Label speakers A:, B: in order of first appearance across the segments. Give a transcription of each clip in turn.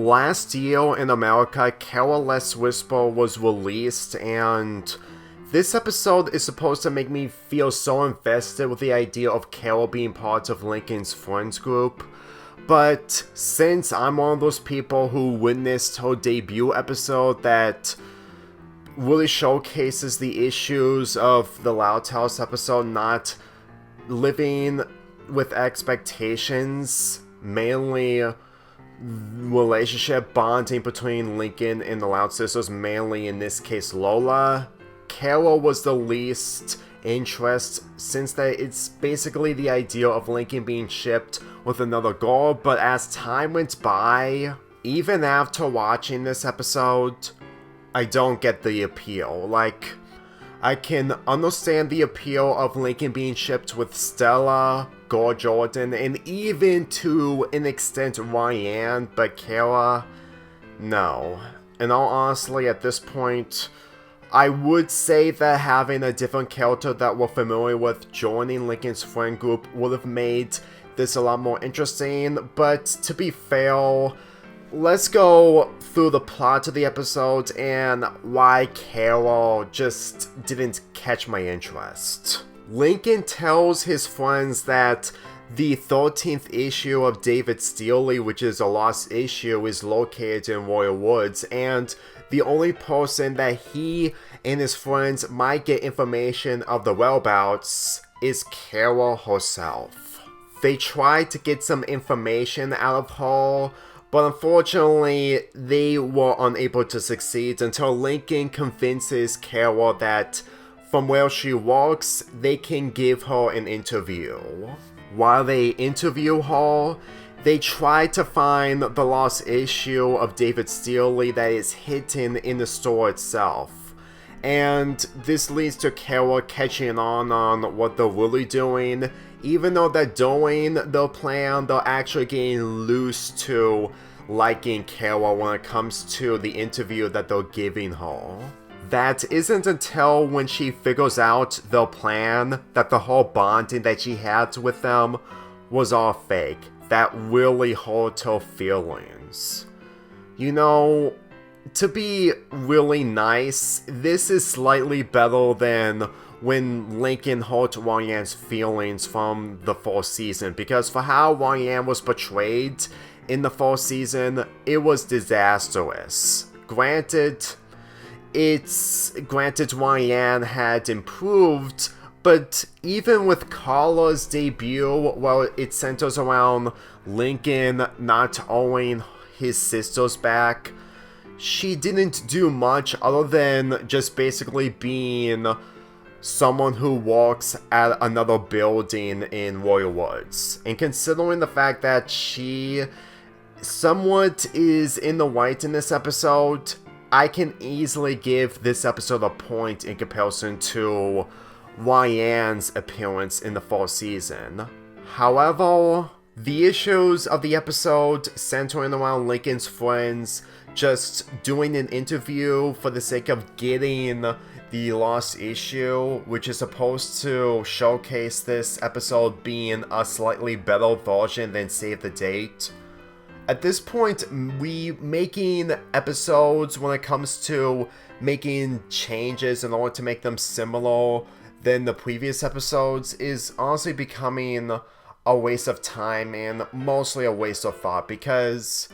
A: last year in America, Careless Whisper was released, and this episode is supposed to make me feel so invested with the idea of Carol being part of Lincoln's friends group. But since I'm one of those people who witnessed her debut episode that really showcases the issues of the Loud House episode not living with expectations, mainly relationship bonding between Lincoln and the Loud Sisters, mainly in this case Lola, Carol was the least interest, since that it's basically the idea of Lincoln being shipped with another girl. But as time went by, even after watching this episode, I don't get the appeal. Like, I can understand the appeal of Lincoln being shipped with Stella, Gore Jordan, and even to an extent Ryan, but Kara, no. And all honestly, at this point, I would say that having a different character that we're familiar with joining Lincoln's friend group would have made this a lot more interesting, but to be fair, let's go through the plot of the episode and why Carol just didn't catch my interest. Lincoln tells his friends that the 13th issue of David Steely, which is a lost issue, is located in Royal Woods, and the only person that he and his friends might get information of the whereabouts is Carol herself. They try to get some information out of her, but unfortunately, they were unable to succeed until Lincoln convinces Carol that from where she works, they can give her an interview. While they interview her, they try to find the lost issue of David Steely that is hidden in the store itself. And this leads to Carol catching on what they're really doing. Even though they're doing their plan, they're actually getting loose to liking Carol when it comes to the interview that they're giving her. That isn't until when she figures out their plan, that the whole bonding that she had with them was all fake. That really hurt her feelings. You know, to be really nice, this is slightly better than when Lincoln hurt Ryan's feelings from the first season, because for how Ryan was portrayed in the first season, it was disastrous. Granted, Ryan had improved, but even with Carla's debut, well, it centers around Lincoln not owing his sisters back. She didn't do much other than just basically being someone who works at another building in Royal Woods. And considering the fact that she somewhat is in the right in this episode, I can easily give this episode a point in comparison to Ryan's appearance in the first season. However, the issues of the episode centering around Lincoln's friends just doing an interview for the sake of getting the lost issue, which is supposed to showcase this episode being a slightly better version than Save the Date. At this point, we making episodes when it comes to making changes in order to make them similar than the previous episodes is honestly becoming a waste of time and mostly a waste of thought, because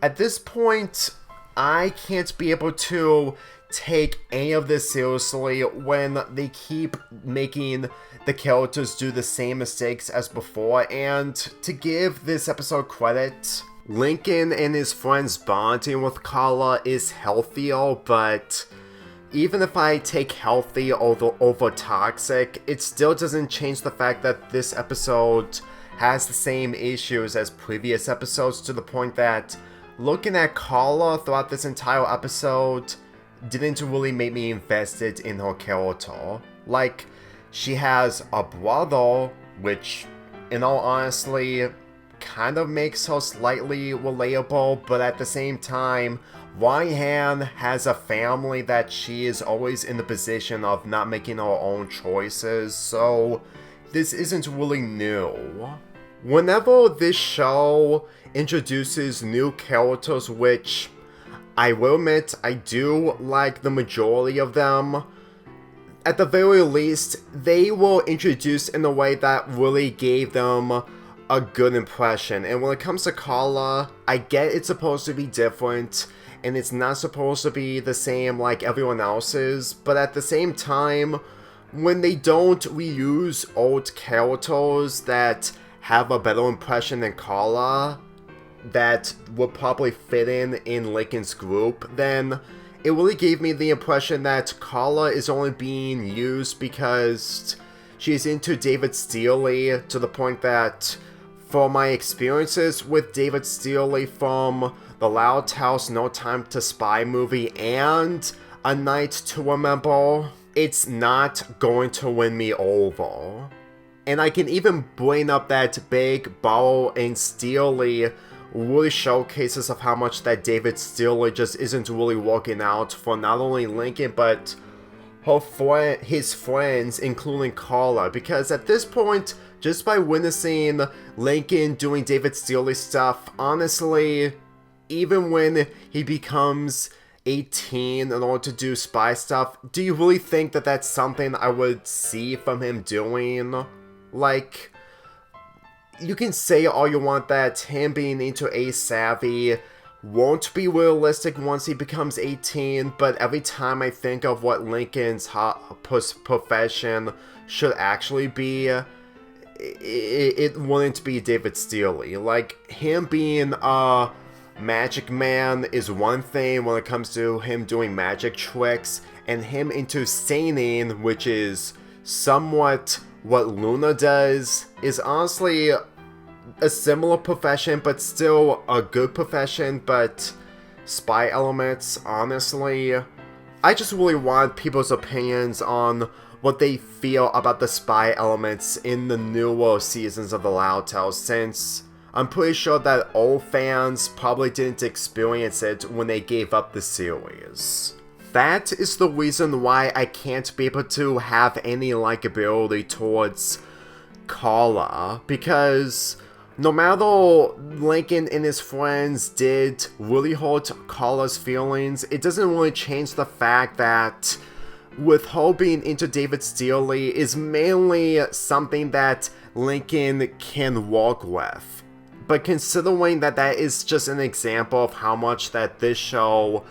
A: at this point, I can't be able to take any of this seriously when they keep making the characters do the same mistakes as before. And to give this episode credit, Lincoln and his friends bonding with Carla is healthier, but even if I take healthy over toxic, it still doesn't change the fact that this episode has the same issues as previous episodes, to the point that looking at Carla throughout this entire episode didn't really make me invested in her character. Like, she has a brother, which, in all honesty, kind of makes her slightly relatable, but at the same time, Ryan has a family that she is always in the position of not making her own choices, so this isn't really new. Whenever this show introduces new characters, which I will admit I do like the majority of them, at the very least, they were introduced in a way that really gave them a good impression. And when it comes to Kala, I get it's supposed to be different, and it's not supposed to be the same like everyone else's, but at the same time, when they don't reuse old characters that have a better impression than Kala, that would probably fit in Lincoln's group, then it really gave me the impression that Kala is only being used because she's into David Stearley, to the point that, for my experiences with David Stearley from the Loud House No Time to Spy movie and A Night to Remember, it's not going to win me over. And I can even bring up that Big Barrow and Stearley really showcases of how much that David Stearley just isn't really working out for not only Lincoln, but his friends, including Kala. Because at this point, just by witnessing Lincoln doing David Stearley stuff, honestly, even when he becomes 18 in order to do spy stuff, do you really think that that's something I would see from him doing? Like, you can say all you want that him being into Ace Savvy won't be realistic once he becomes 18, but every time I think of what Lincoln's profession should actually be, it wouldn't be David Stearley. Like, him being a magic man is one thing when it comes to him doing magic tricks, and him into singing, which is somewhat what Luna does, is honestly a similar profession, but still a good profession. But spy elements, honestly, I just really want people's opinions on what they feel about the spy elements in the newer seasons of The Loud House, since I'm pretty sure that old fans probably didn't experience it when they gave up the series. That is the reason why I can't be able to have any likability towards Kala, because no matter Lincoln and his friends did really hurt Kala's feelings, it doesn't really change the fact that with her being into David Stearley is mainly something that Lincoln can work with. But considering that that is just an example of how much that this show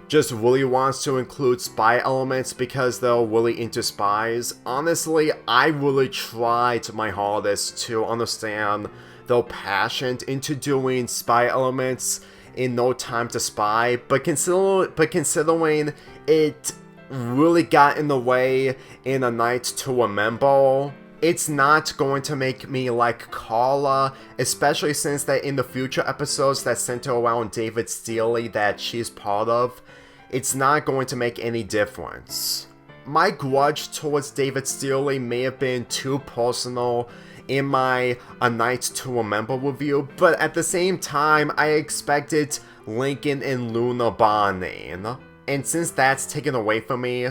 A: just really wants to include spy elements because they're really into spies, honestly, I really tried my hardest to understand their passion into doing spy elements in No Time to Spy, but considering it really got in the way in A Night to Remember, it's not going to make me like Kala, especially since that in the future episodes that center around David Stearley that she's part of, it's not going to make any difference. My grudge towards David Stearley may have been too personal in my A Night to Remember review, but at the same time, I expected Lincoln and Luna bonding. And since that's taken away from me,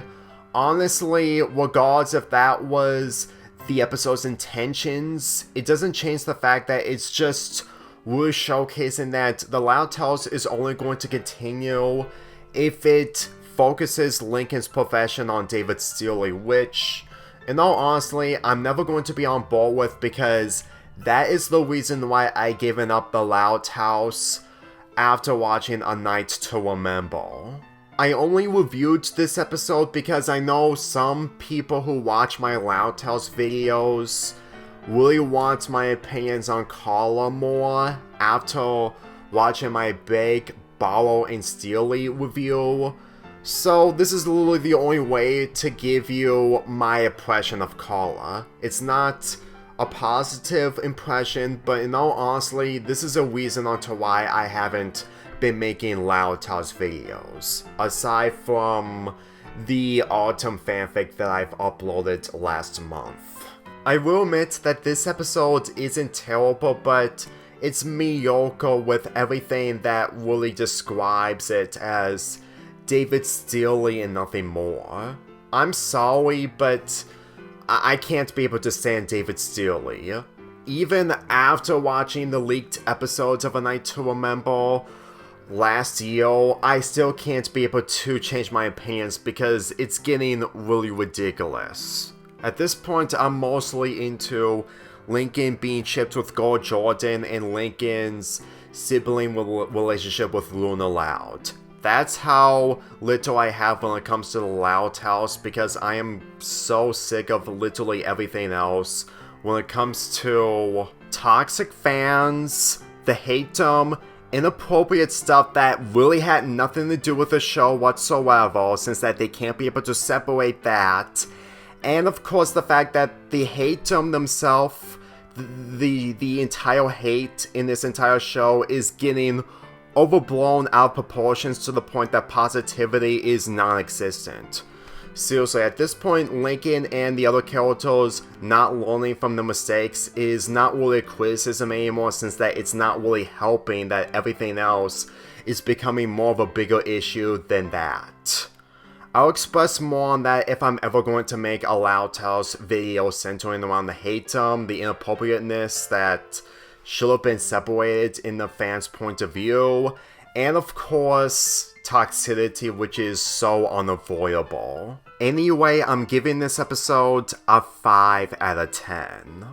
A: honestly, regardless if that was the episode's intentions, it doesn't change the fact that it's just really showcasing that The Loud House is only going to continue if it focuses Lincoln's profession on David Stearley, which, in all honesty, I'm never going to be on board with, because that is the reason why I given up The Loud House after watching A Night to Remember. I only reviewed this episode because I know some people who watch my Loud House videos really want my opinions on Kala more after watching my Big Barrow and Stearley review. So this is literally the only way to give you my impression of Kala. It's not a positive impression, but in all honesty, this is a reason onto why I haven't been making Loud House videos, aside from the autumn fanfic that I've uploaded last month. I will admit that this episode isn't terrible, but it's mediocre with everything that really describes it as David Stearley and nothing more. I'm sorry, but I can't be able to stand David Stearley. Even after watching the leaked episodes of A Night to Remember last year, I still can't be able to change my opinions because it's getting really ridiculous. At this point, I'm mostly into Lincoln being shipped with Gold Jordan and Lincoln's sibling relationship with Luna Loud. That's how little I have when it comes to the Loud House, because I am so sick of literally everything else. When it comes to toxic fans, the hate-em, inappropriate stuff that really had nothing to do with the show whatsoever, since that they can't be able to separate that. And of course the fact that the hate-em themselves, the entire hate in this entire show is getting overblown out of proportions to the point that positivity is non-existent. Seriously, at this point, Lincoln and the other characters not learning from the mistakes is not really a criticism anymore, since that it's not really helping that everything else is becoming more of a bigger issue than that. I'll express more on that if I'm ever going to make a Loud House video centering around the hate-em, the inappropriateness that should have been separated in the fans' point of view, and of course, toxicity, which is so unavoidable. Anyway, I'm giving this episode a 5 out of 10.